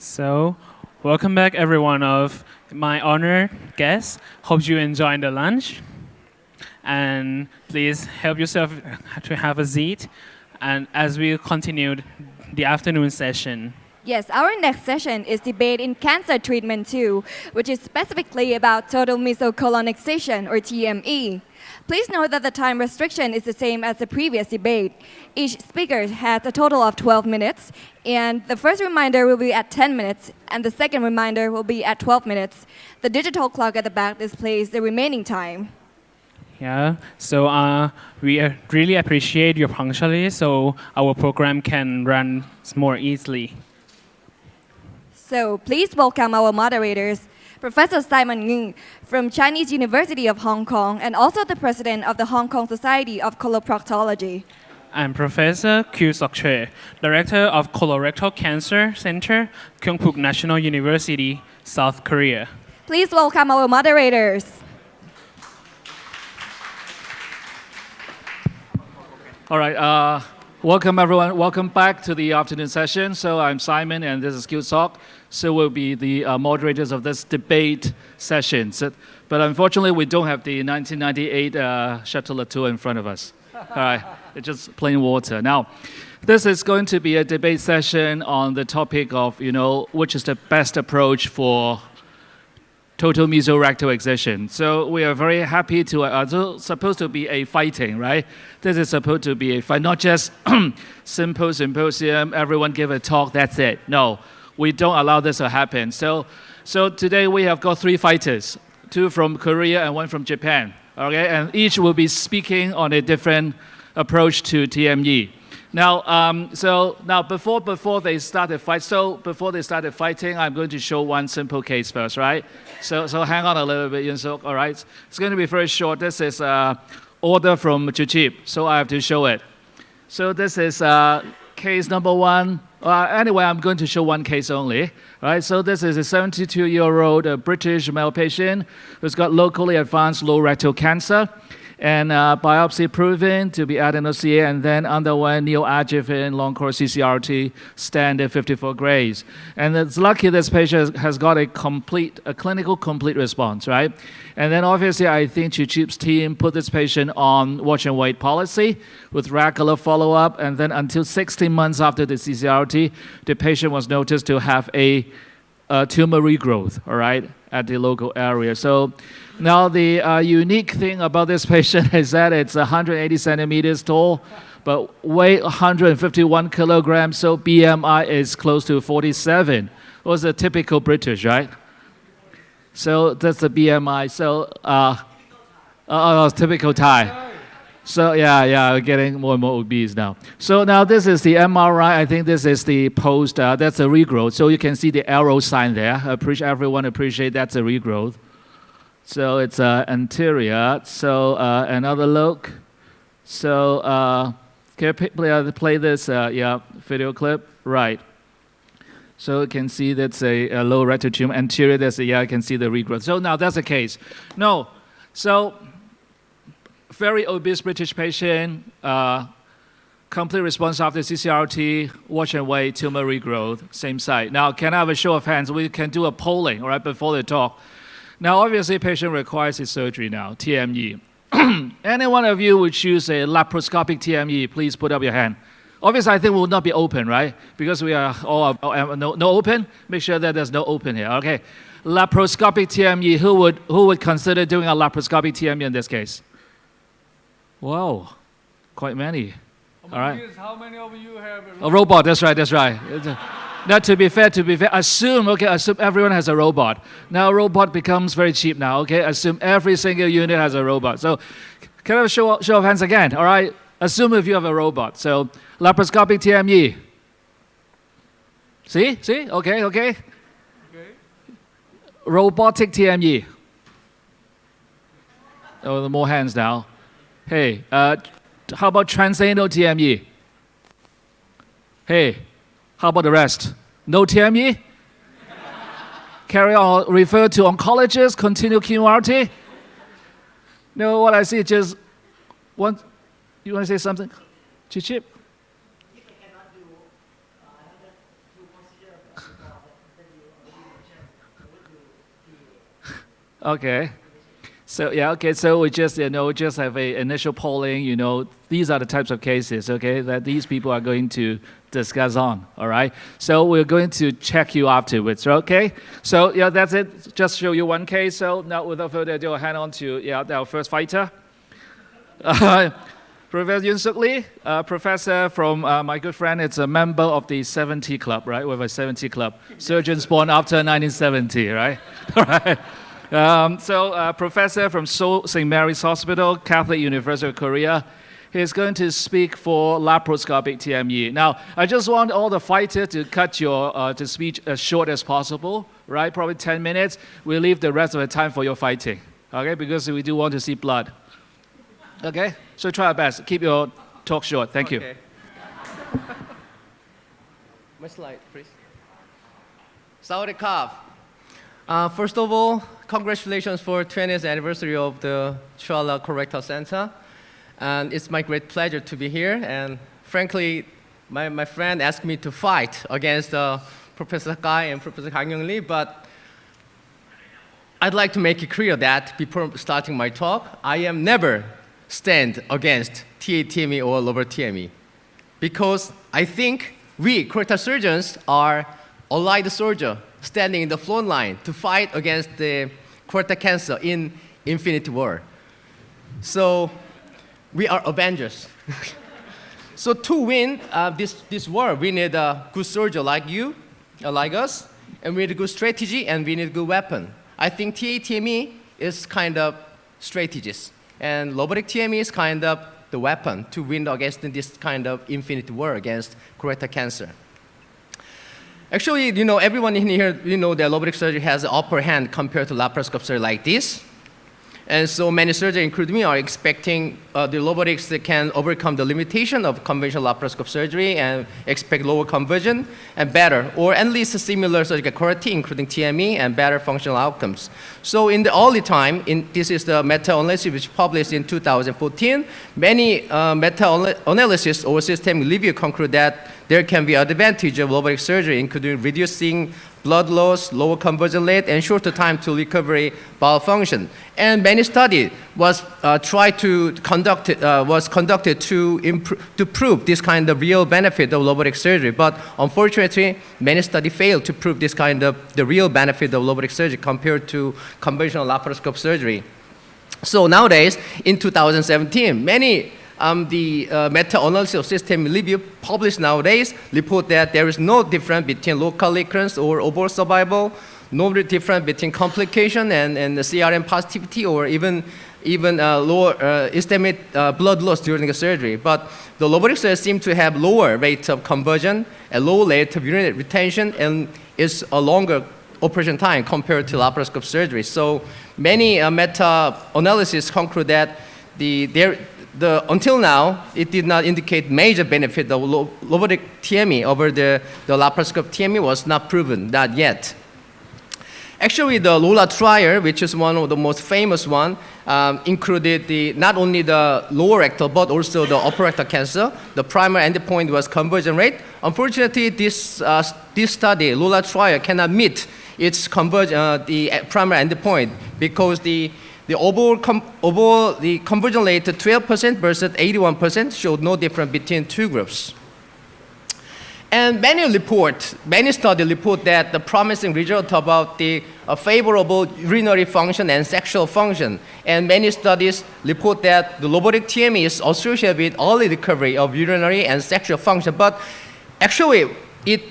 So, welcome back everyone of my honored guests. Hope you enjoyed the lunch. And please help yourself to have a seat. And as we continue the afternoon session. Yes, our next session is debate in cancer treatment 2, which is specifically about total mesocolon excision, or TME. Please note that the time restriction is the same as the previous debate. Each speaker has a total of 12 minutes, and the first reminder will be at 10 minutes, and the second reminder will be at 12 minutes. The digital clock at the back displays the remaining time. Yeah, so we really appreciate your punctuality so our program can run more easily. So please welcome our moderators, Professor Simon Ng from Chinese University of Hong Kong and also the president of the Hong Kong Society of Coloproctology. I'm Professor Yoonsuk Choi, Director of Colorectal Cancer Center, Kyungpook National University, South Korea. Please welcome our moderators. All right, welcome everyone. Welcome back to the afternoon session. So I'm Simon and this is Yoonsuk. So we'll be the moderators of this debate session. But unfortunately, we don't have the 1998 Shuttle tour in front of us. All right, it's just plain water. Now, this is going to be a debate session on the topic of, which is the best approach for total mesorectal excision. So we are very happy to, it's supposed to be a fighting, right? This is supposed to be a fight, not just simple symposium, everyone give a talk, that's it. No, we don't allow this to happen. So today we have got 3 fighters, 2 from Korea and 1 from Japan, okay? And each will be speaking on a different approach to TME. Now, before they start the fight, before they started fighting, I'm going to show one simple case first, right? So hang on a little bit, Yoonsuk, all right? It's going to be very short. This is order from CHULALONKORN, so I have to show it. So this is case number 1. Anyway, I'm going to show one case only, right? So this is a 72-year-old British male patient who's got locally advanced low rectal cancer. And biopsy proven to be adenocarcinoma, and then underwent neoadjuvant long-course CCRT, standard 54 grades. And it's lucky this patient has got a clinical complete response, right? And then obviously I think CHULALONKORN's team put this patient on watch and wait policy with regular follow-up, and then until 16 months after the CCRT, the patient was noticed to have a tumor regrowth, all right, at the local area. So now the unique thing about this patient is that it's 180 centimeters tall, but weight 151 kilograms, so BMI is close to 47. It was a typical British, right? So that's the BMI. So, typical Thai. So yeah, we're getting more and more obese now. So now this is the MRI. I think this is the post. That's a regrowth. So you can see the arrow sign there. Everyone appreciate that's a regrowth. So it's anterior. So another look. So can you play this video clip? Right. So you can see that's a low rectal tumor. Anterior, you can see the regrowth. So now that's the case. No. So very obese British patient, complete response after CCRT, watch and wait, tumor regrowth, same site. Now, can I have a show of hands? We can do a polling, all right, before the talk. Now, obviously, patient requires his surgery now, TME. Any one of you would choose a laparoscopic TME, please put up your hand. Obviously, I think we will not be open, right? Because we are all no open. Make sure that there's no open here, okay? Laparoscopic TME, who would consider doing a laparoscopic TME in this case? Wow, quite many. All right. How many of you have a robot? That's right. Now, to be fair, assume everyone has a robot. Now, robot becomes very cheap now, okay? Assume every single unit has a robot. So, can I have a show of hands again? All right. Assume if you have a robot. So, laparoscopic TME. See? Okay. Robotic TME. Oh, more hands now. Hey, how about transanal TME? Hey, how about the rest? No TME? Carry on, refer to oncologist, continue chemotherapy? No, what I see just one. You want to say something? Chip? Okay. So yeah, okay. So we just just have a initial polling. These are the types of cases, okay, that these people are going to discuss on. All right. So we're going to check you afterwards. Okay. So yeah, that's it. Just show you one case. So now, without further ado, I'll hand on to our first fighter, Professor Yoonsuk Lee, professor from my good friend. It's a member of the 70 Club, right? We have a 70 Club. Surgeons born after 1970, right? All right. Professor from Seoul St. Mary's Hospital, Catholic University of Korea. He's going to speak for laparoscopic TME. Now, I just want all the fighters to cut your speech as short as possible, right? Probably 10 minutes. We'll leave the rest of the time for your fighting, okay? Because we do want to see blood. Okay? So try our best. Keep your talk short. Thank you. My slide, please. Sawadee-krap. First of all, congratulations for 20th anniversary of the CHULALONKORN Center. And it's my great pleasure to be here. And frankly, my friend asked me to fight against Professor Sakai and Professor Kang Young Lee, but I'd like to make it clear that before starting my talk, I am never stand against taTME or roTME, because I think we colorectal surgeons are allied soldiers standing in the front line to fight against the colorectal cancer in infinite war. So we are avengers. So to win this war, we need a good soldier like you, like us, and we need a good strategy, and we need a good weapon. I think taTME is kind of strategist, and robotic TME is kind of the weapon to win against this kind of infinite war against colorectal cancer. Actually, everyone in here, that robotic surgery has an upper hand compared to laparoscopic surgery like this. And so many surgeons, including me, are expecting the robotics that can overcome the limitation of conventional laparoscopic surgery and expect lower conversion and better, or at least a similar surgical quality, including TME, and better functional outcomes. So in the early time, this is the meta-analysis which published in 2014, many meta-analysis or system review conclude that there can be advantage of robotic surgery, including reducing blood loss, lower conversion rate, and shorter time to recovery bowel function. And many studies was conducted to prove this kind of real benefit of robotic surgery. But unfortunately, many studies failed to prove this kind of the real benefit of robotic surgery compared to conventional laparoscopic surgery. So nowadays, in 2017, many meta-analysis of system review published nowadays report that there is no difference between local recurrence or overall survival, no difference between complication and the CRM positivity, or even lower estimate blood loss during the surgery. But the robotic surgery seems to have lower rate of conversion, a low rate of urinary retention, and is a longer operation time compared to laparoscopic surgery. So many meta-analysis conclude that until now, it did not indicate major benefit of robotic TME over the laparoscopic TME was not proven, not yet. Actually, the LOLA trial, which is one of the most famous one, included not only the lower rectal but also the upper rectal cancer. The primary endpoint was conversion rate. Unfortunately, this study, LOLA trial, cannot meet its the primary endpoint because the conversion rate 12% versus 81% showed no difference between two groups. And many studies report that the promising result about the favorable urinary function and sexual function. And many studies report that the robotic TME is associated with early recovery of urinary and sexual function. But actually, it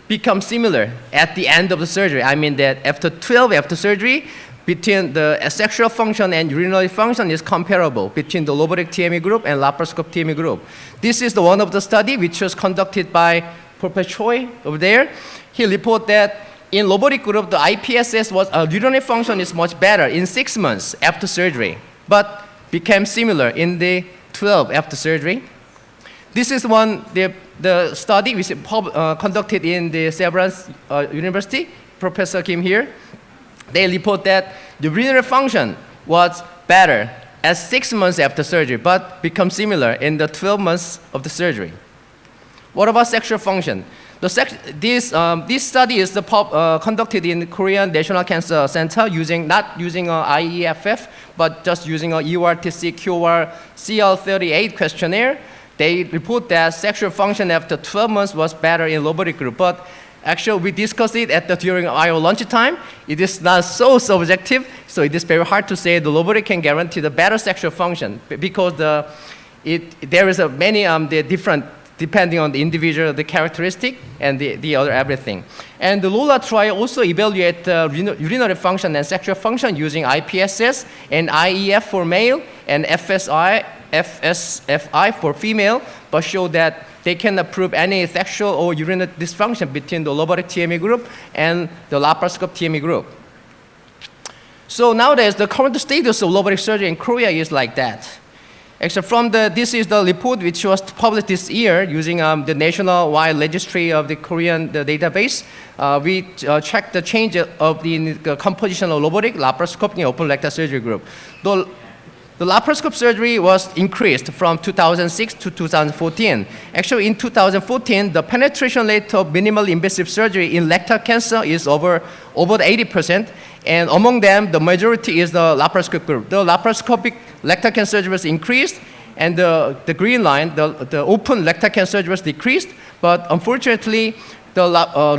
becomes similar at the end of the surgery. I mean that after surgery, between the sexual function and urinary function is comparable between the robotic TME group and laparoscopic TME group. This is one of the study which was conducted by Professor Choi over there. He reported that in robotic group, the IPSS urinary function is much better in 6 months after surgery, but became similar in the 12 after surgery. This is the study which conducted in the Severance University. Professor Kim here. They report that the urinary function was better at 6 months after surgery, but become similar in the 12 months of the surgery. What about sexual function? This study is conducted in the Korean National Cancer Center not using IEFF, but just using a EORTC QR CL38 questionnaire. They report that sexual function after 12 months was better in robotic group. But actually, we discussed it during our lunchtime. It is not so subjective, so it is very hard to say the robotic can guarantee the better sexual function because there is many the different depending on the individual, the characteristic, and the other everything. And the LOLA trial also evaluate urinary function and sexual function using IPSS and IEF for male and FSFI for female, but show that they cannot prove any sexual or urinary dysfunction between the robotic TME group and the laparoscope TME group. So nowadays, the current status of robotic surgery in Korea is like that. Actually, this is the report which was published this year using the nationwide registry of the Korean database. We checked the change of the composition of robotic laparoscopic open rectal surgery group. The laparoscope surgery was increased from 2006 to 2014. Actually, in 2014, the penetration rate of minimal invasive surgery in rectal cancer is over 80%. And among them, the majority is the laparoscopic group. The laparoscopic rectal cancer surgery was increased, and the green line, the open rectal cancer surgery was decreased. But unfortunately, the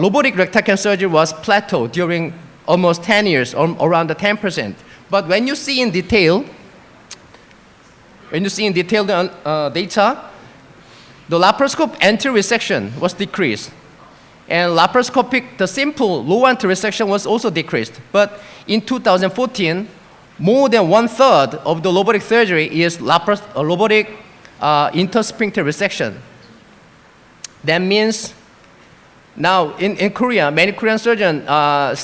robotic rectal cancer surgery was plateaued during almost 10 years, around the 10%. But when you see in detail, the data, the laparoscope anterior resection was decreased. And laparoscopic, the simple low anterior resection was also decreased. But in 2014, more than 1/3 of the robotic surgery is robotic intersphincter resection. That means now in Korea, many Korean surgeons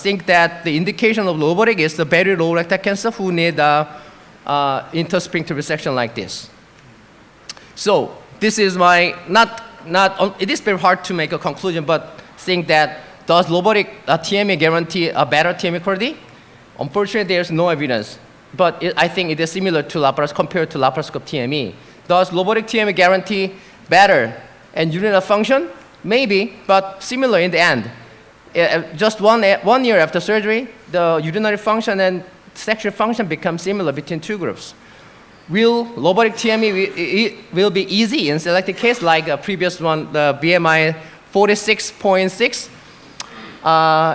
think that the indication of robotic is the very low rectal cancer who need intersphincter resection like this. So this is it is very hard to make a conclusion, but think that does robotic TME guarantee a better TME quality? Unfortunately, there's no evidence, but I think it is similar to compared to laparoscope TME. Does robotic TME guarantee better and urinary function? Maybe, but similar in the end. Just 1 year after surgery, the urinary function and sexual function become similar between two groups. Will robotic TME will be easy in selected case like a previous one, the BMI 46.6?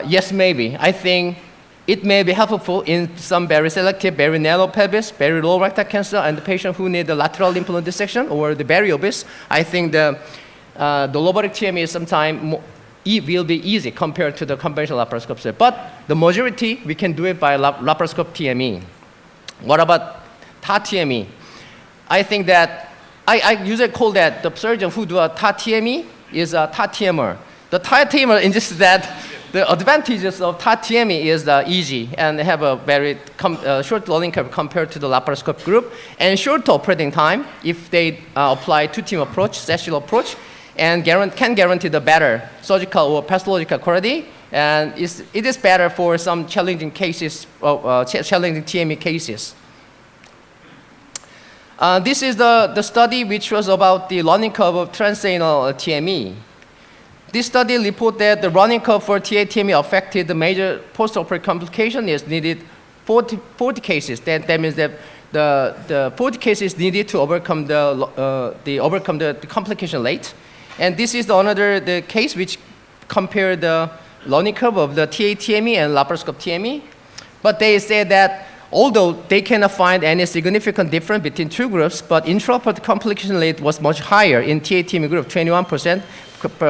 Yes, maybe. I think it may be helpful in some very selective, very narrow pelvis, very low rectal cancer, and the patient who need the lateral lymph node dissection or the very obese. I think the robotic TME sometimes will be easy compared to the conventional laparoscope surgery. But the majority, we can do it by laparoscope TME. What about taTME? I think that I usually call that the surgeon who do a taTME is a taTMer. The taTMer insists that the advantages of taTME is easy and have a very short learning curve compared to the laparoscope group and short operating time if they apply two-team approach, sessional approach, and can guarantee the better surgical or pathological quality. And it is better for some challenging cases, challenging TME cases. This is the study which was about the learning curve of transanal TME. This study reported that the learning curve for taTME affected the major post-operative complication is needed 40 cases. That means that the 40 cases needed to overcome the complication rate. And this is the case which compared the learning curve of the taTME and laparoscope TME. But they say that although they cannot find any significant difference between two groups, but intraoperative complication rate was much higher in taTME group, 21%,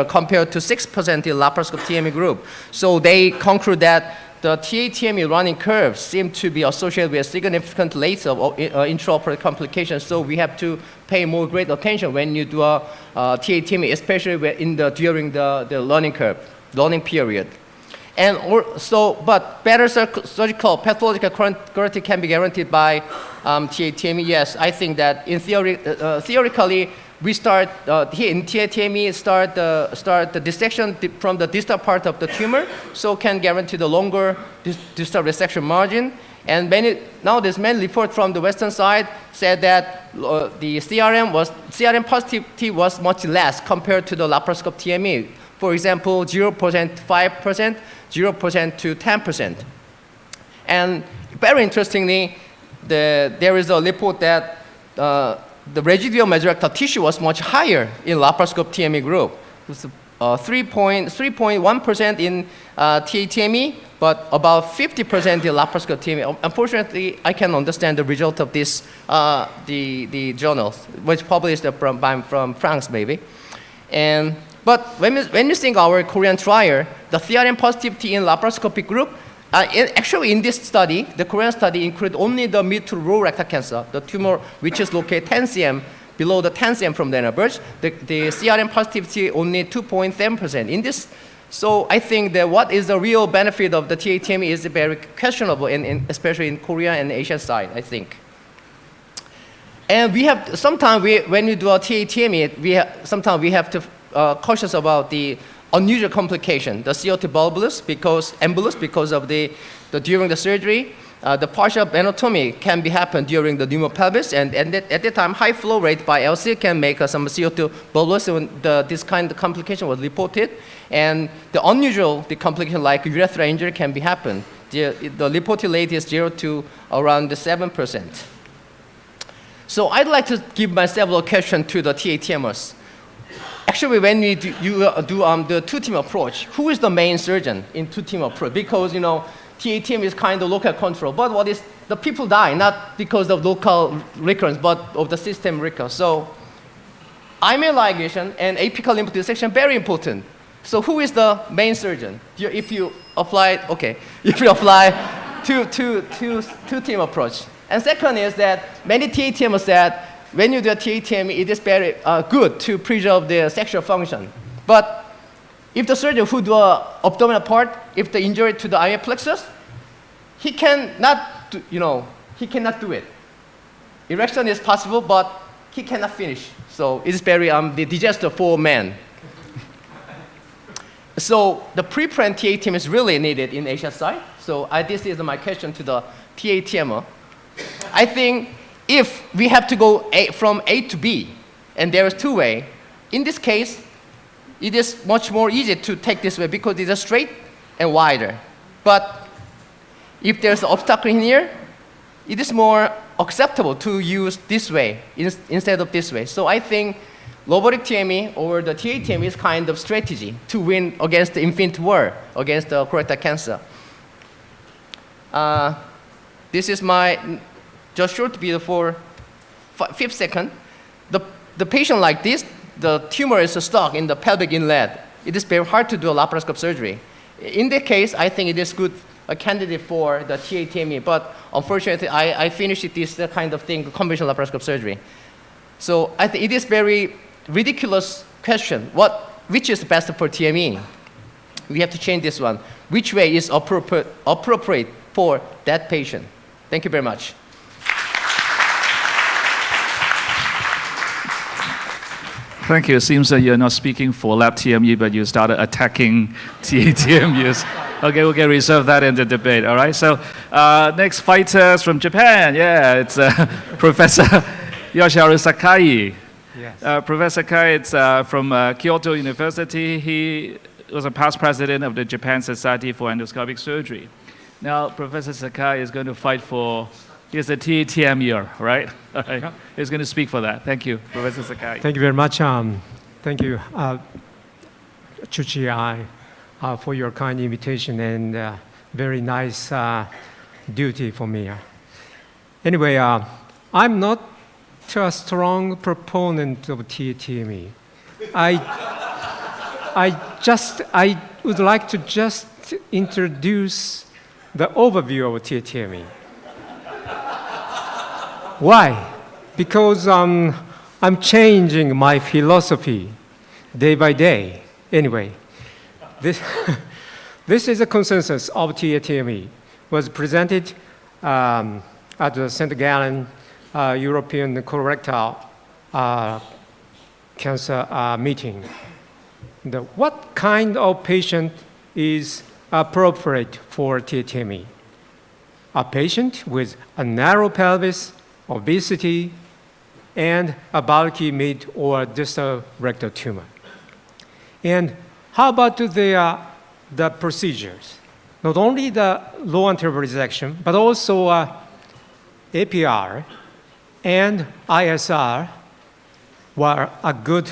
compared to 6% in laparoscope TME group. So they conclude that the taTME running curves seem to be associated with significant rates of intraoperative complications. So we have to pay more great attention when you do a taTME, especially during the learning curve, learning period. And but better surgical pathological quality can be guaranteed by taTME. Yes, I think that in theoretically, we start here in taTME start the dissection from the distal part of the tumor, so can guarantee the longer distal resection margin. And nowadays many reports from the Western side said that the CRM positivity was much less compared to the laparoscope TME. For example, 0% to 5%, 0% to 10%. And very interestingly, there is a report that the residual mesorectal tissue was much higher in laparoscope TME group. It was 3.1% in taTME, but about 50% in laparoscope TME. Unfortunately, I can understand the result of this, the journals, which published from France, maybe. But when you think our Korean trial, the CRM positivity in laparoscopic group, actually in this study, the Korean study included only the mid to low rectal cancer, the tumor which is located 10 cm below the 10 cm from the inner verge. The CRM positivity only 2.7% in this. So I think that what is the real benefit of the taTME is very questionable, especially in Korea and Asian side, I think. And we have, sometimes when we do a taTME, sometimes we have to cautious about the unusual complication, the CO2 embolus because of during the surgery, the partial anatomy can be happen during the pneumopelvis, and at that time, high flow rate by LC can make some CO2 bolus, and this kind of complication was reported. And the unusual complication like urethra injury can be happen. The reported rate is 0 to around 7%. So I'd like to give myself a question to the taTMers. Actually, when we do the two-team approach, who is the main surgeon in two-team approach? Because, you know, taTME is kind of local control, but what is, the people die, not because of local recurrence, but of the system recurrence. So, IaTME ligation and apical lymph dissection, very important. So who is the main surgeon? If you apply two-team approach. And second is that many taTMers said, when you do a taTME, it is very good to preserve the sexual function. But if the surgeon who do an abdominal part, if the injury to the IaTME plexus, he cannot do it. Erection is possible, but he cannot finish. So it's very the disaster for men. So the pre-planned taTME is really needed in Asia side. So this is my question to the taTMer. I think if we have to go from A to B, and there is two ways, in this case, it is much more easy to take this way because it's straight and wider. But if there's an obstacle in here, it is more acceptable to use this way instead of this way. So I think robotic TME or the taTME is kind of strategy to win against the infinite war, against the colorectal cancer. This is my just short video for 5 seconds. The patient like this, the tumor is stuck in the pelvic inlet. It is very hard to do a laparoscope surgery. In that case, I think it is good a candidate for the taTME, but unfortunately, I finished this kind of thing, conventional laparoscope surgery. So I think it is very ridiculous question. Which is best for TME? We have to change this one. Which way is appropriate for that patient? Thank you very much. Thank you. It seems that you're not speaking for lab TME, but you started attacking taTMEs. Okay, we'll get reserve that in the debate, all right? So next fighters from Japan. Yeah, it's Professor Yoshiharu Sakai. Yes. Professor Sakai is from Kyoto University. He was a past president of the Japan Society for Endoscopic Surgery. Now, Professor Sakai is going to fight for, he's a taTME, right? All right. Yeah. He's going to speak for that. Thank you, Professor Sakai. Thank you very much. Thank you, Chuchi, for your kind invitation and very nice duty for me. Anyway, I'm not a strong proponent of taTME. I would like to just introduce the overview of taTME. Why? Because I'm changing my philosophy day by day. Anyway, this is a consensus of taTME. Was presented at the St. Gallen European colorectal cancer meeting. What kind of patient is appropriate for taTME? A patient with a narrow pelvis, obesity, and a bulky mid or distal rectal tumor. And How about the procedures? Not only the low anterior resection, but also APR and ISR were a good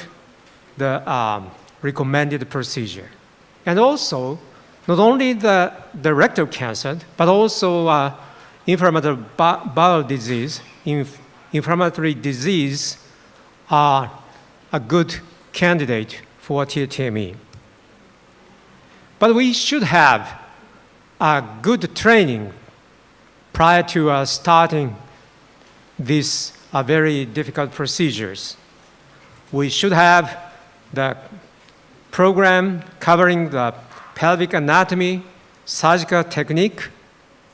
recommended procedure. And also, not only the rectal cancer, but also inflammatory bowel disease, inflammatory disease are a good candidate for taTME. But we should have a good training prior to starting these very difficult procedures. We should have the program covering the pelvic anatomy, surgical technique,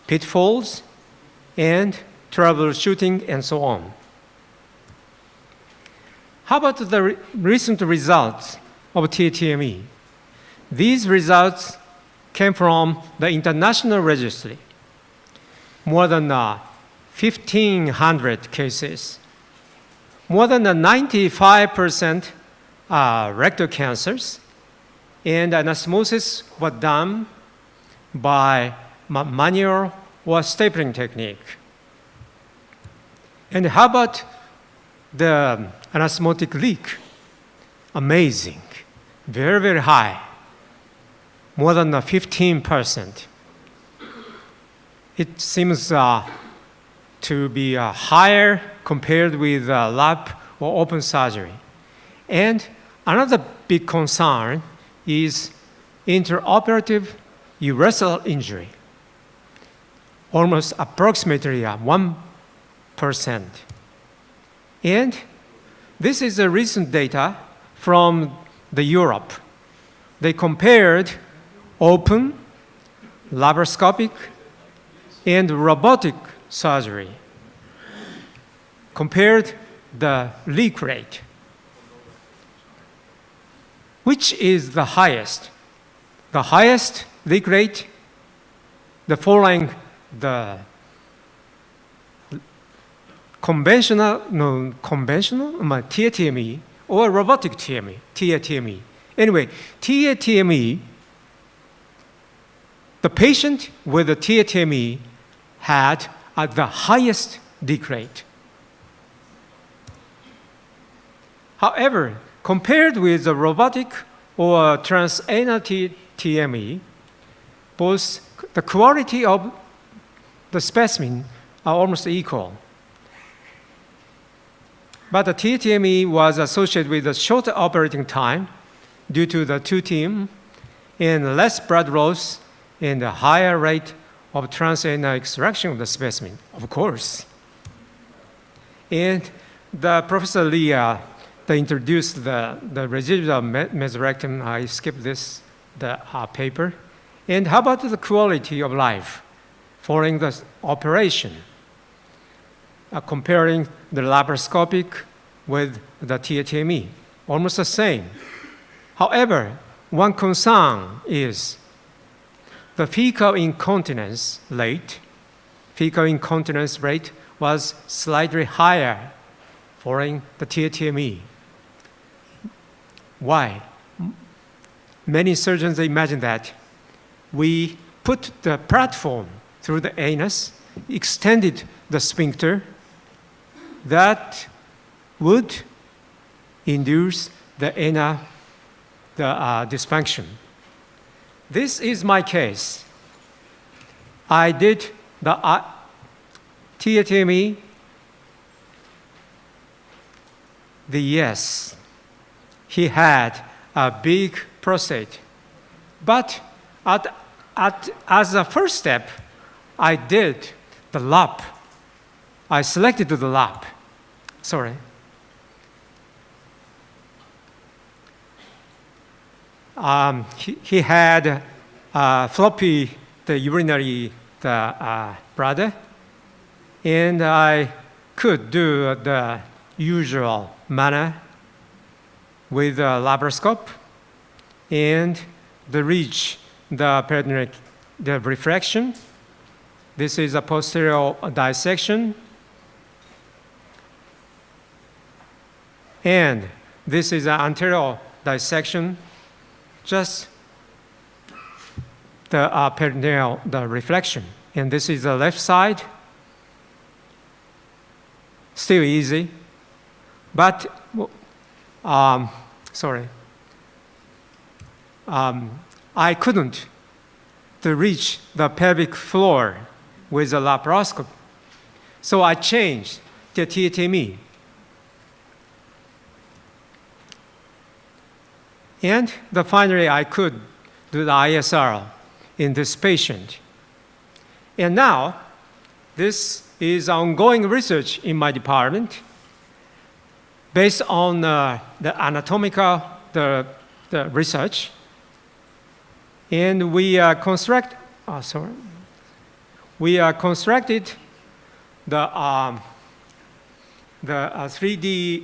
pitfalls, and troubleshooting, and so on. How about the recent results of taTME? These results came from the international registry. More than 1,500 cases. More than 95% are rectal cancers, and anastomosis was done by manual or stapling technique. And how about the anastomotic leak? Amazing, very, very high, more than 15%. It seems to be higher compared with lap or open surgery. And another big concern is intraoperative urethral injury, almost approximately 1%. And this is a recent data from the Europe. They compared open, laparoscopic, and robotic surgery, compared the leak rate. Which is the highest? The highest leak rate, the following the conventional taTME or robotic taTME. Anyway, taTME, the patient with the taTME had the highest leak rate. However, compared with the robotic or transanal taTME, both the quality of the specimen are almost equal. But the taTME was associated with a shorter operating time due to the 2-team and less blood loss and a higher rate of transanal extraction of the specimen, of course. And the Professor Lee they introduced the residual mesorectum. I skipped the paper. And how about the quality of life following the operation? Comparing the laparoscopic with the taTME, almost the same. However, one concern is the fecal incontinence rate was slightly higher following the taTME. Why? Many surgeons imagine that we put the platform through the anus, extended the sphincter, that would induce the anal dysfunction. This is my case. I did the taTME. Yes, he had a big prostate. But as a first step, I did the lap. I selected the lap. Sorry. He had floppy the urinary bladder, and I could do the usual manner with a laparoscope and reach the peritoneal refraction. This is a posterior dissection, and this is an anterior dissection just the peritoneal, the reflection. And this is the left side. Still easy. But, I couldn't to reach the pelvic floor with a laparoscopy. So I changed the taTME. And finally, I could do the ISR in this patient. And now, this is ongoing research in my department based on the anatomical the research. And we constructed the 3D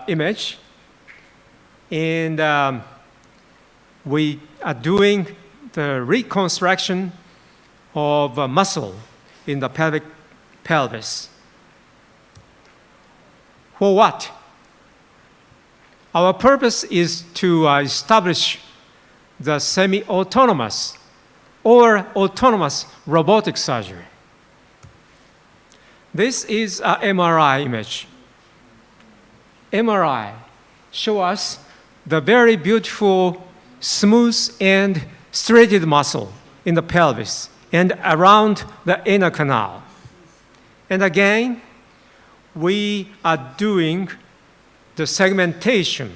image, and we are doing the reconstruction of muscle in the pelvis. For what? Our purpose is to establish the semi-autonomous or autonomous robotic surgery. This is an MRI image. MRI shows us the very beautiful, smooth and straightened muscle in the pelvis and around the inner canal. And again, we are doing the segmentation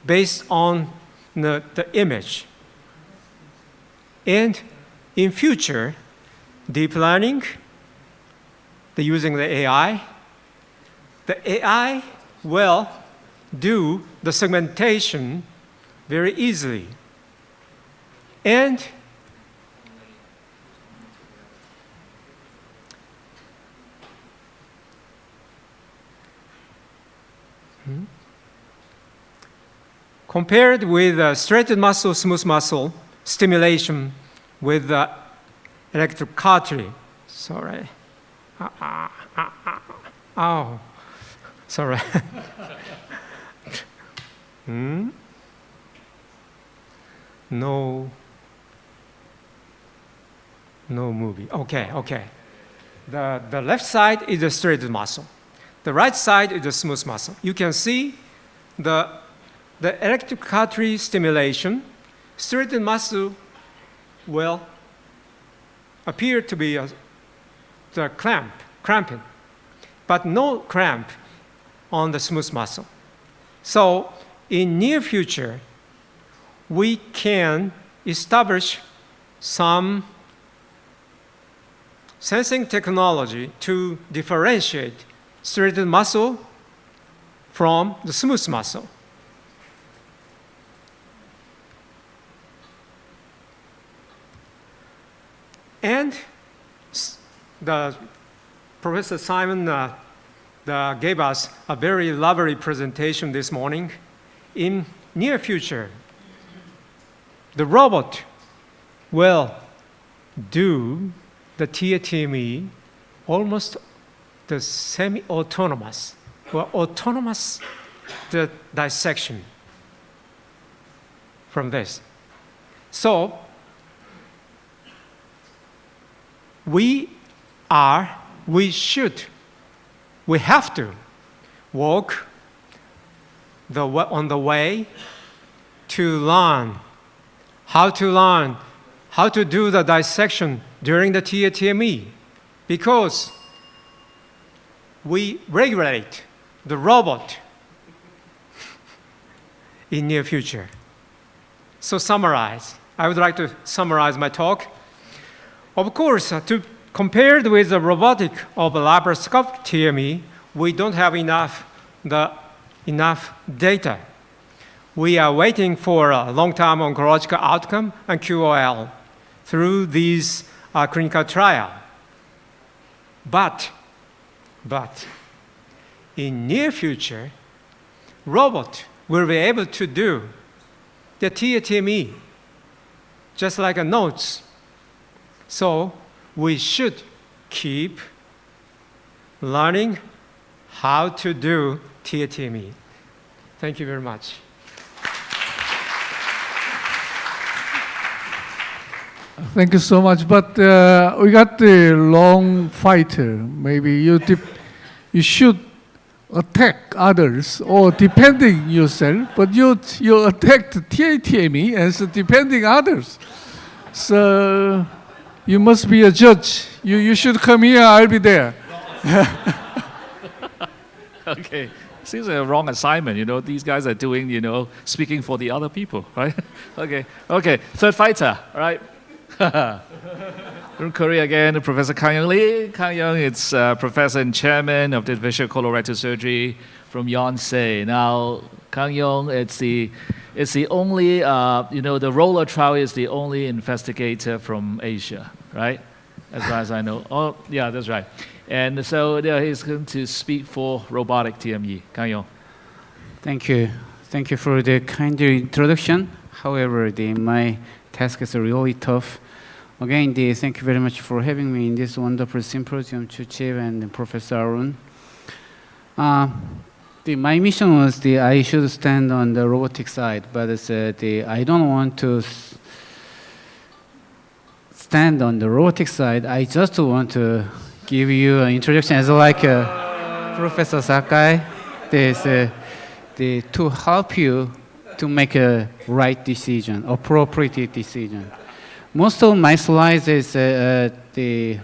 based on the image. And in future, deep learning, using the AI will do the segmentation very easily. And compared with straightened muscle, smooth muscle stimulation with electrocautery. Sorry. Oh, sorry. No movie. Okay. The left side is the straightened muscle. The right side is the smooth muscle. You can see the electrocautery stimulation. Straightened muscle will appear to be the cramping, but no cramp on the smooth muscle. So in near future, we can establish some sensing technology to differentiate straightened muscle from the smooth muscle. And the Professor Simon gave us a very lovely presentation this morning. In near future, the robot will do the taTME almost the semi-autonomous or autonomous the dissection from this. So we have to walk on the way to learn how to do the dissection during the taTME, because we regulate the robot in near future. So I would like to summarize my talk. Of course, to compared with the robotic of laparoscopic TME, we don't have enough data. We are waiting for a long-term oncological outcome and QOL through these clinical trial. But in near future, robot will be able to do the taTME just like a notes. So we should keep learning how to do taTME. Thank you very much. Thank you so much. But we got the long fighter. Maybe you should attack others or defending yourself, but you attacked taTME as defending others. So you must be a judge. You should come here. I'll be there. Okay. Seems like a wrong assignment, These guys are doing, speaking for the other people, right? Okay. Third fighter, all right? From Korea again, Professor Kang Young Lee. Kang Young is professor and chairman of the Division of Colorectal Surgery from Yoonsuk. Now, Kang Young, it's the only, the roller trial is the only investigator from Asia, right? As far as I know. Oh, yeah, that's right. And so he's going to speak for robotic TME. Kang Young. Thank you. Thank you for the kind introduction. However, my task is really tough. Again, thank you very much for having me in this wonderful symposium, Choi and Professor Arun. My mission was I should stand on the robotic side, but I don't want to stand on the robotic side. I just want to give you an introduction as like Professor Sakai, to help you to make a right decision, appropriate decision. Most of my slides is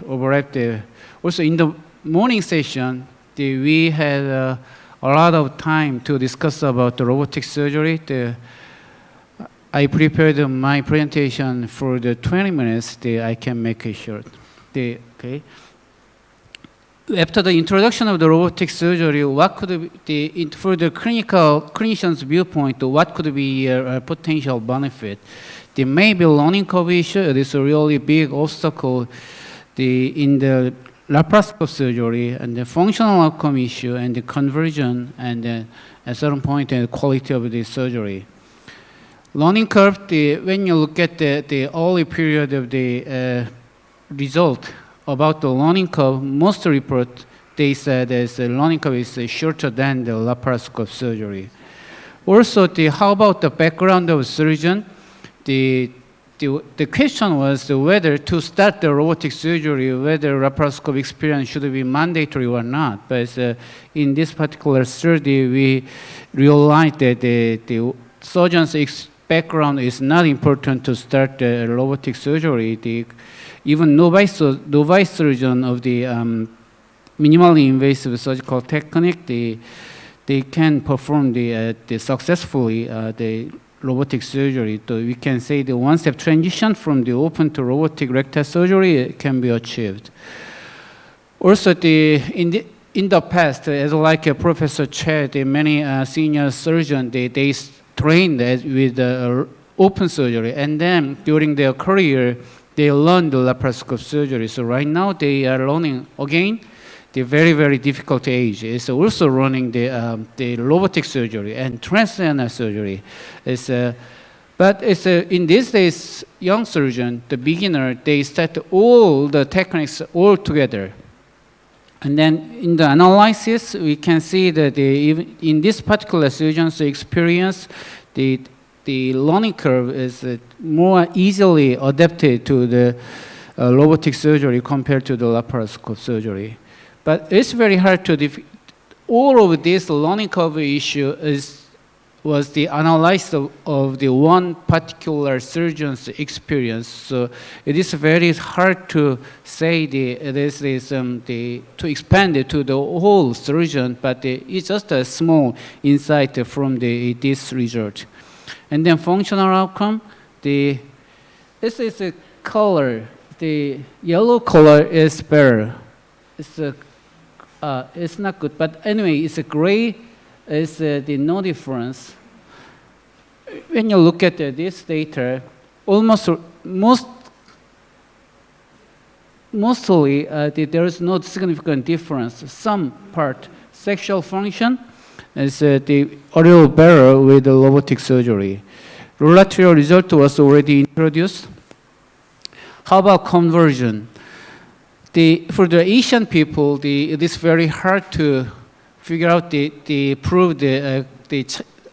overlap. Also in the morning session, we had a lot of time to discuss about the robotic surgery. I prepared my presentation for the 20 minutes. I can make it short. Okay. After the introduction of the robotic surgery, what could be for the clinician's viewpoint? What could be a potential benefit? There may be learning curve issue. It is a really big obstacle in the laparoscopic surgery, and the functional outcome issue, and the conversion, and at a certain point, the quality of the surgery. Learning curve, when you look at the early period of the result about the learning curve, most report, they said the learning curve is shorter than the laparoscopic surgery. Also, how about the background of surgeon? The question was whether to start the robotic surgery, whether laparoscopic experience should be mandatory or not. But in this particular study, we realized that the surgeon's background is not important to start the robotic surgery. Even novice surgeon of the minimally invasive surgical technique, they can perform successfully the robotic surgery. So we can say the one-step transition from the open to robotic rectal surgery can be achieved. Also, in the past, as like Professor Choi, many senior surgeons, they trained with open surgery, and then during their career, they learned the laparoscopic surgery. So right now, they are learning again the very, very difficult age. It's also running the robotic surgery and transcranial surgery. But in these days, young surgeon, the beginner, they start all the techniques all together. And then in the analysis, we can see that even in this particular surgeon's experience, the learning curve is more easily adapted to the robotic surgery compared to the laparoscopic surgery. But it's very hard to all of this learning curve issue was the analysis of the one particular surgeon's experience. So it is very hard to say to expand it to the whole surgeon, but it's just a small insight from this result. And then functional outcome, this is a color. The yellow color is better. It's not good, but anyway, it's a gray. Is the no difference. When you look at this data, mostly there is no significant difference. Some part, sexual function, is a little better with the robotic surgery. Lateral result was already introduced. How about conversion? For the Asian people, it is very hard to figure out prove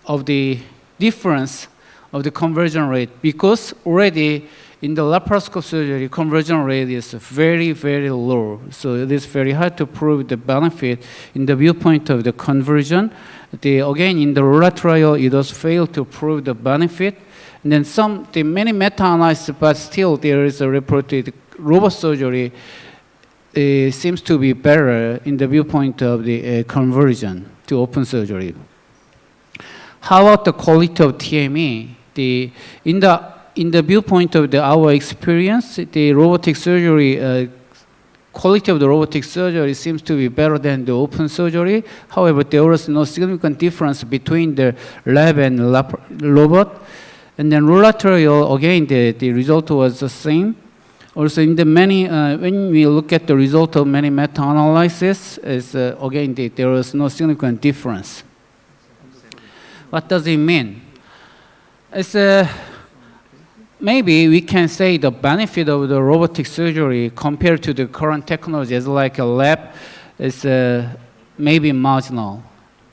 of the difference of the conversion rate, because already in the laparoscopic surgery, conversion rate is very, very low. So it is very hard to prove the benefit in the viewpoint of the conversion. Again, in the ROLA trial, it was failed to prove the benefit. And then many meta-analysis, but still there is a reported robot surgery seems to be better in the viewpoint of the conversion to open surgery. How about the quality of TME? In the viewpoint of our experience, the robotic surgery, quality of the robotic surgery seems to be better than the open surgery. However, there was no significant difference between the lab and robot. And then ROLA trial, again, the result was the same. Also, in the many, when we look at the result of many meta-analysis, again, there was no significant difference. What does it mean? Maybe we can say the benefit of the robotic surgery compared to the current technology as like a lab is maybe marginal.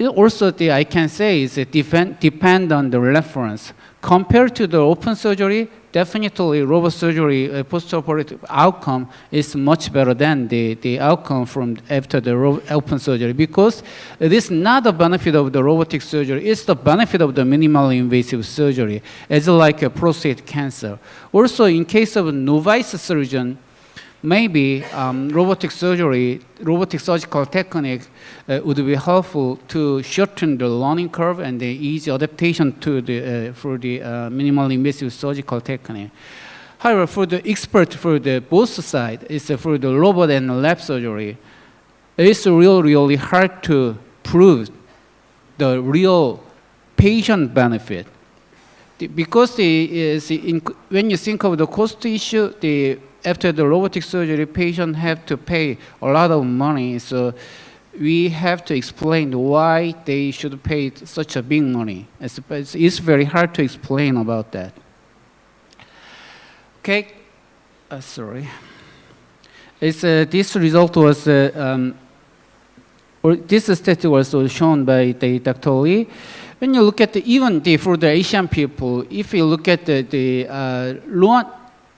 Also, I can say is depend on the reference. Compared to the open surgery, definitely robot surgery post-operative outcome is much better than the outcome from after the open surgery, because it is not the benefit of the robotic surgery, it's the benefit of the minimally invasive surgery, as like a prostate cancer. Also, in case of a novice surgeon, maybe robotic surgical technique would be helpful to shorten the learning curve and the easy adaptation to for the minimally invasive surgical technique. However, for the expert for the both sides, it's for the robot and lab surgery, it's really hard to prove the real patient benefit. Because when you think of the cost issue, after the robotic surgery, patients have to pay a lot of money. So we have to explain why they should pay such a big money. It's very hard to explain about that. Okay, sorry. This result was, or this study was shown by Dr. Lee. When you look at for the Asian people, if you look at the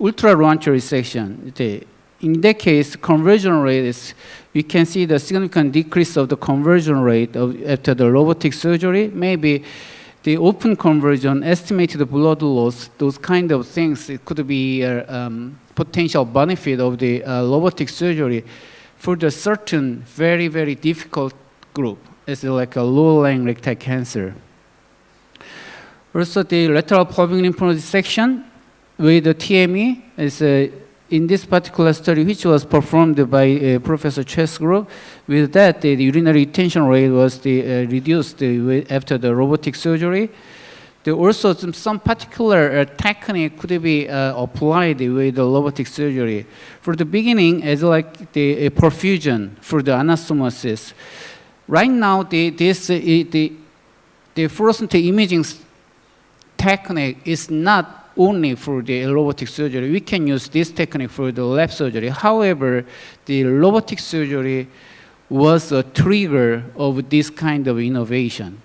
ultra-Roentgen resection, in that case, conversion rate is, we can see the significant decrease of the conversion rate after the robotic surgery. Maybe the open conversion, estimated blood loss, those kind of things, it could be a potential benefit of the robotic surgery for the certain very, very difficult group, as like a low-lying rectal cancer. Also, the lateral pelvic lymph node dissection with the TME is in this particular study, which was performed by Professor Choi's group. With that, the urinary retention rate was reduced after the robotic surgery. There also some particular technique could be applied with the robotic surgery. For the beginning, as like the perfusion for the anastomosis. Right now, the fluorescent imaging technique is not only for the robotic surgery. We can use this technique for the lab surgery. However, the robotic surgery was a trigger of this kind of innovation.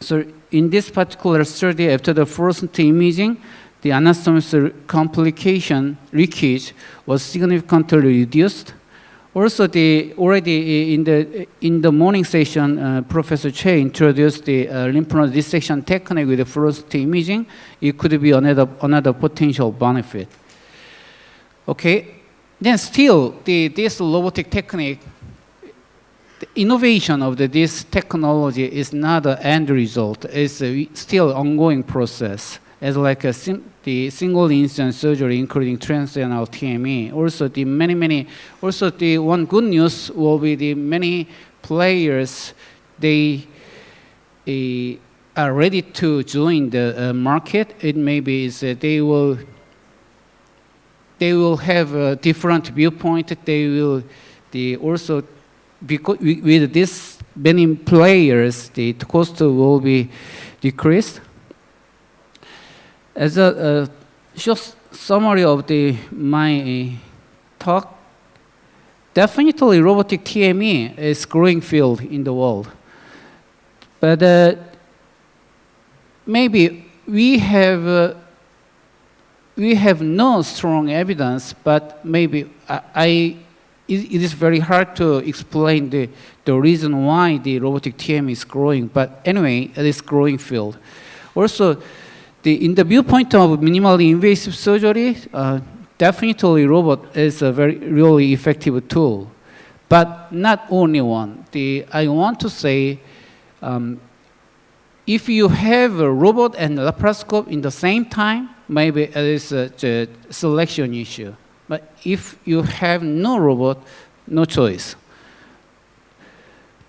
So in this particular study, after the fluorescent imaging, the anastomosis complication leakage was significantly reduced. Also, already in the morning session, Professor Choi introduced the lymph node dissection technique with the fluorescent imaging. It could be another potential benefit. Okay, then still this robotic technique, the innovation of this technology is not an end result. It's still ongoing process. As like the single incident surgery, including transdermal TME. Also, also the one good news will be the many players, they are ready to join the market. It maybe is they will have a different viewpoint. Also, because with this many players, the cost will be decreased. As a short summary of my talk, definitely robotic TME is a growing field in the world. But maybe we have we have no strong evidence, but maybe it is very hard to explain the reason why the robotic TME is growing. But anyway, it is growing field. Also, in the viewpoint of minimally invasive surgery, definitely robot is a very really effective tool, but not only one. I want to say, if you have a robot and laparoscope in the same time, maybe it is a selection issue. But if you have no robot, no choice.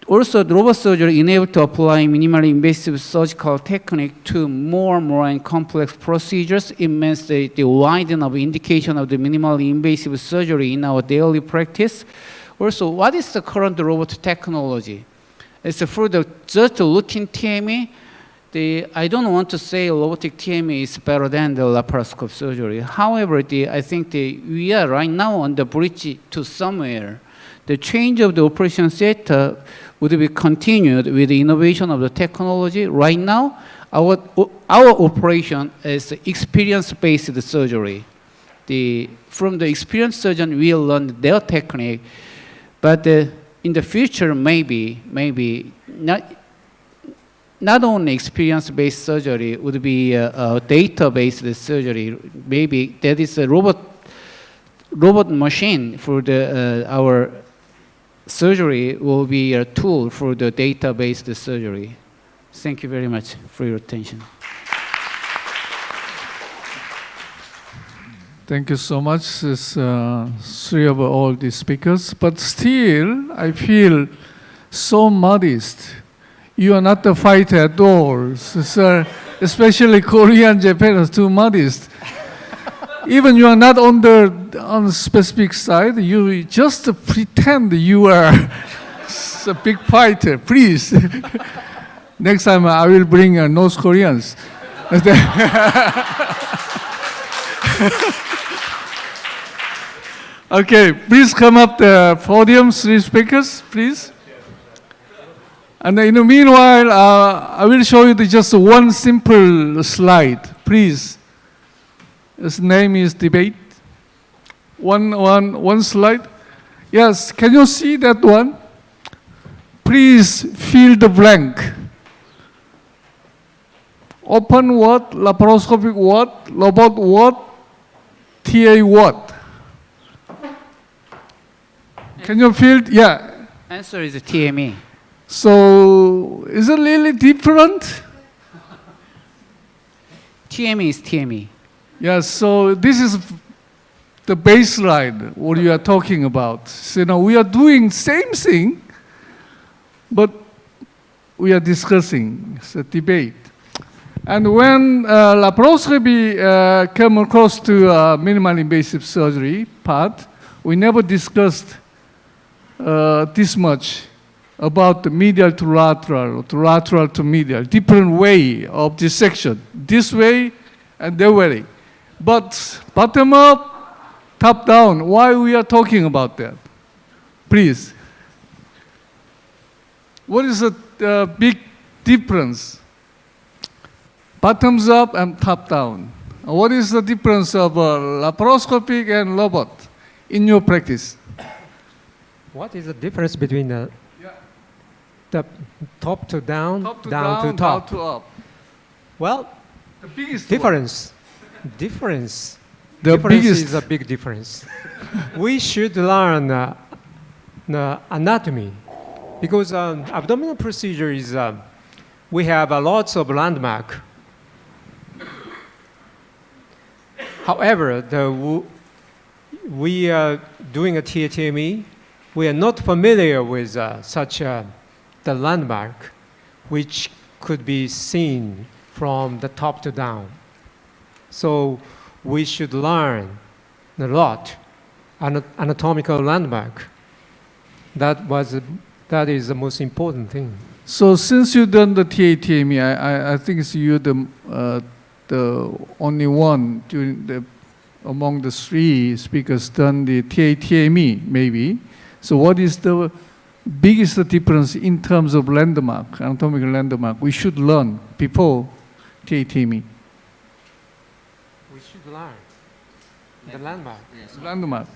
Also, the robot surgery enabled to apply minimally invasive surgical technique to more and complex procedures. It means the widen of indication of the minimally invasive surgery in our daily practice. Also, what is the current robot technology? It's for just routine TME. I don't want to say robotic TME is better than the laparoscope surgery. However, I think we are right now on the bridge to somewhere. The change of the operation setup would be continued with the innovation of the technology. Right now, our operation is experience-based surgery. From the experienced surgeon, we learn their technique. But in the future, maybe not only experience-based surgery would be a data-based surgery. Maybe that is a robot machine for our surgery will be a tool for the data-based surgery. Thank you very much for your attention. Thank you so much. It's three of all the speakers, but still I feel so modest. You are not a fighter at all, sir. Especially Korean, Japan is too modest. Even you are not on the specific side, you just pretend you are a big fighter. Please, next time I will bring North Koreans. Okay, please come up the podium, three speakers, please. And in the meanwhile, I will show you just one simple slide, please. Its name is debate. One slide. Yes, can you see that one? Please fill the blank. Open what? Laparoscopic what? Robot what? TA what? Can you fill? Yeah. Answer is TME. So, is it really different? TME is TME. Yeah, so this is the baseline, what you are talking about. So now we are doing same thing, but we are discussing, it's a debate. And when laparoscopy came across to minimally invasive surgery part, we never discussed this much about the medial to lateral, or to lateral to medial, different way of dissection, this way and that way. But bottom up, top down, why we are talking about that? Please. What is the big difference? Bottoms up and top down. What is the difference of laparoscopic and robot in your practice? What is the difference between the top to down, down to top? Down to up. Well, The biggest difference. The Difference biggest is a big difference. We should learn the anatomy because abdominal procedure is we have lots of landmark. However, we are doing a taTME. We are not familiar with such the landmark, which could be seen from the top to down. So we should learn a lot anatomical landmark. That is the most important thing. So since you've done the taTME, I think it's you the only one among the three speakers done the taTME, maybe. So what is the biggest difference in terms of landmark, anatomical landmark, we should learn before taTME? We should learn. The landmark. landmark.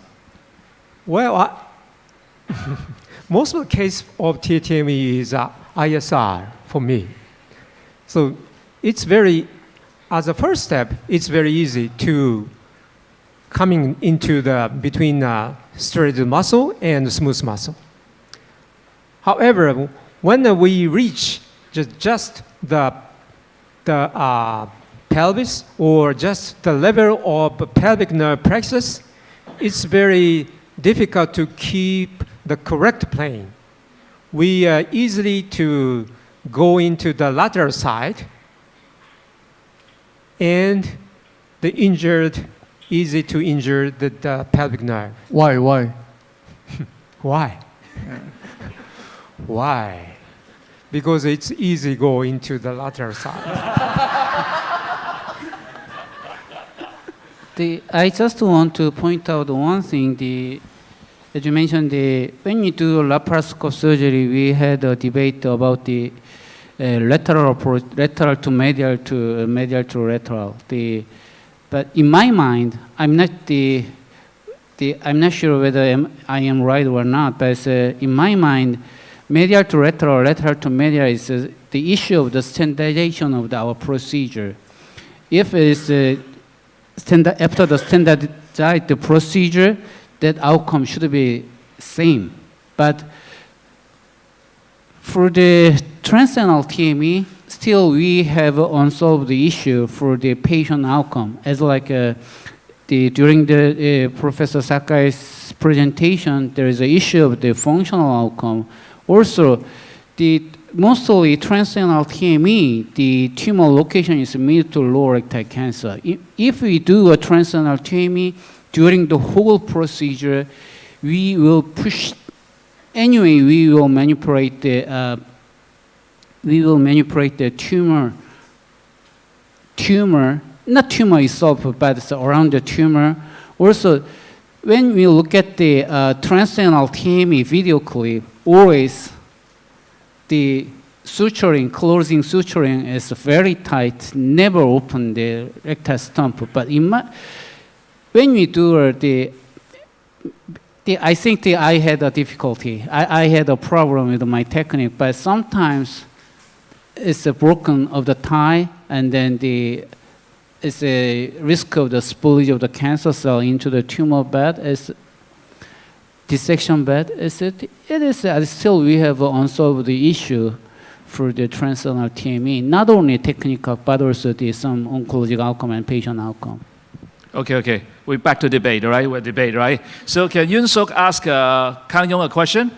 Well, most of the case of taTME is ISR for me. So it's very, as a first step, it's very easy to coming into the between striated muscle and smooth muscle. However, when we reach just the pelvis or just the level of pelvic nerve plexus, it's very difficult to keep the correct plane. We easily to go into the lateral side, and the injured, easy to injure the pelvic nerve. Why? Why? Why? Because it's easy go into the lateral side. I just want to point out one thing. As you mentioned, when you do laparoscopic surgery, we had a debate about the lateral approach, lateral to medial to medial to lateral. But in my mind, I'm not sure whether I am right or not. But in my mind, medial to lateral, lateral to medial is the issue of the standardization of our procedure. If it is after the standardized procedure, that outcome should be same. But for the transitional TME, still we have unsolved the issue for the patient outcome. As like during the Professor Sakai's presentation, there is an issue of the functional outcome. Also, mostly transitional TME, the tumor location is mid to lower rectal cancer. If we do a transitional TME during the whole procedure, we will push. Anyway, we will manipulate the tumor. Not tumor itself, but it's around the tumor. Also, when we look at the transitional TME video clip, always the suturing, closing suturing is very tight, never open the rectal stump. But when we do I think I had a difficulty. I had a problem with my technique, but sometimes it's a broken of the tie, and then it's a risk of the spillage of the cancer cell into the tumor bed. It's dissection bed. It is still we have unsolved the issue for the transitional TME, not only technical, but also some oncologic outcome and patient outcome. Okay. We're back to debate, all right? We're debate, right? So can Yoonsuk ask Kang Young a question?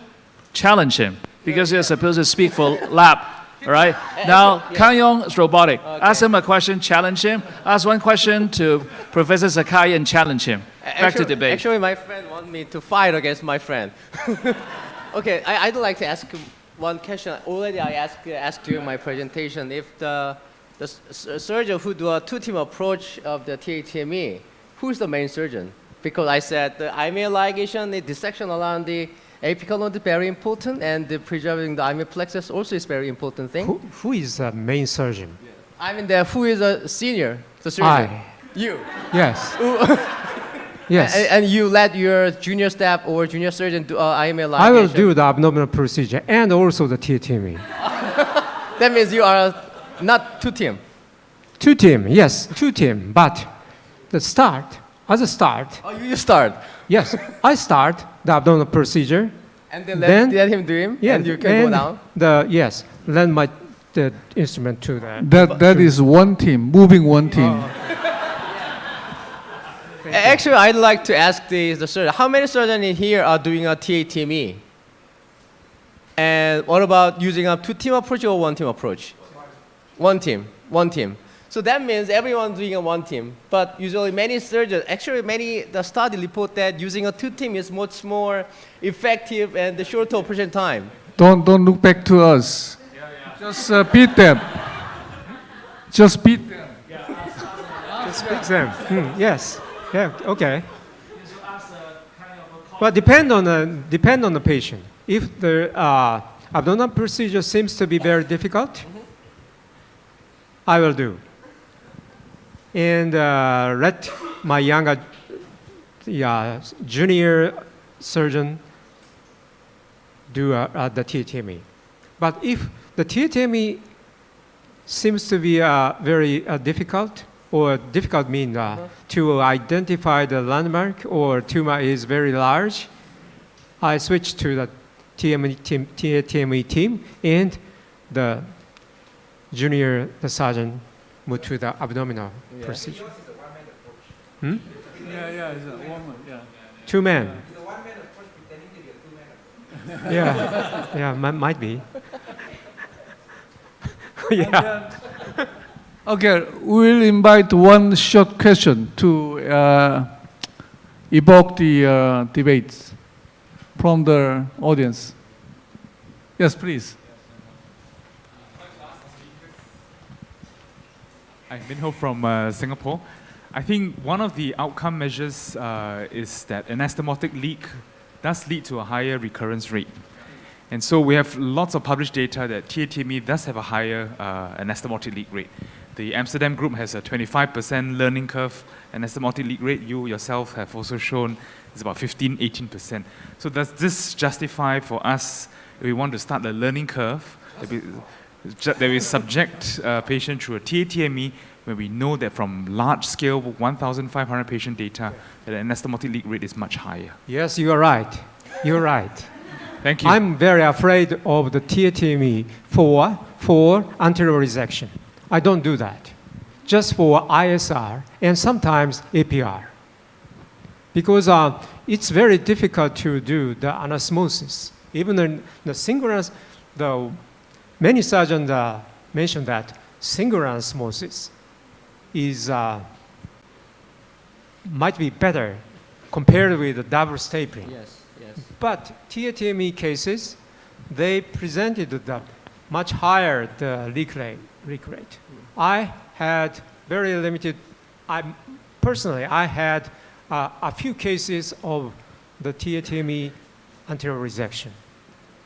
Challenge him, because you're supposed to speak for lab, all right? Now, Kang Young is robotic. Okay. Ask him a question, challenge him. Ask one question to Professor Sakai and challenge him. Back to debate. Actually, my friend wants me to fight against my friend. Okay, I'd like to ask one question. Already I asked during my presentation if the surgeon who do a two-team approach of the taTME, who's the main surgeon? Because I said the IME ligation, the dissection around the apical node is very important, and the preserving the IME plexus also is very important thing. Who is the main surgeon? I mean, who is a senior? The surgeon. You. Yes. Yes. And you let your junior staff or junior surgeon do IME ligation. I will do the abdominal procedure and also the taTME. That means you are not two-team. Two-team, yes, two-team. But as a start. Oh, you start. Yes, I start the abdominal procedure. And then let him do him. Yeah, and you can go down. Lend the instrument to the. That is one team, moving one team. Actually, I'd like to ask the surgeon. How many surgeons in here are doing a taTME? And what about using a two-team approach or one-team approach? One team. So that means everyone's doing a one team. But usually many surgeons, the study report that using a two team is much more effective and the shorter operation time. Don't look back to us. Just beat them. Just beat them. Just beat them. Yes. Yeah. Okay. But depend on the patient. If the abdominal procedure seems to be very difficult, I will do. And let my younger the junior surgeon do the taTME. But if the taTME seems to be very difficult, or difficult means to identify the landmark or tumor is very large, I switch to the taTME team, and the junior surgeon move to the abdominal procedure. Hmm? Yeah, it's a woman. Yeah. Two men. Yeah, might be. Yeah. Okay, we'll invite one short question to evoke the debates from the audience. Yes, please. I'm Minho from Singapore. I think one of the outcome measures is that anastomotic leak does lead to a higher recurrence rate. And so we have lots of published data that taTME does have a higher anastomotic leak rate. The Amsterdam group has a 25% learning curve anastomotic leak rate. You yourself have also shown it's about 15-18%. So does this justify for us, if we want to start the learning curve, that we subject patient through a taTME when we know that from large scale 1,500 patient data that the anastomotic leak rate is much higher? Yes, you are right. You're right. Thank you. I'm very afraid of the taTME for anterior resection. I don't do that. Just for ISR and sometimes APR. Because it's very difficult to do the anastomosis. Even in the synchronous, many surgeons mention that single anastomosis is might be better compared with the double stapling. Yes. But taTME cases, they presented the much higher the leak rate. I had very limited. Personally, I had a few cases of the taTME anterior resection.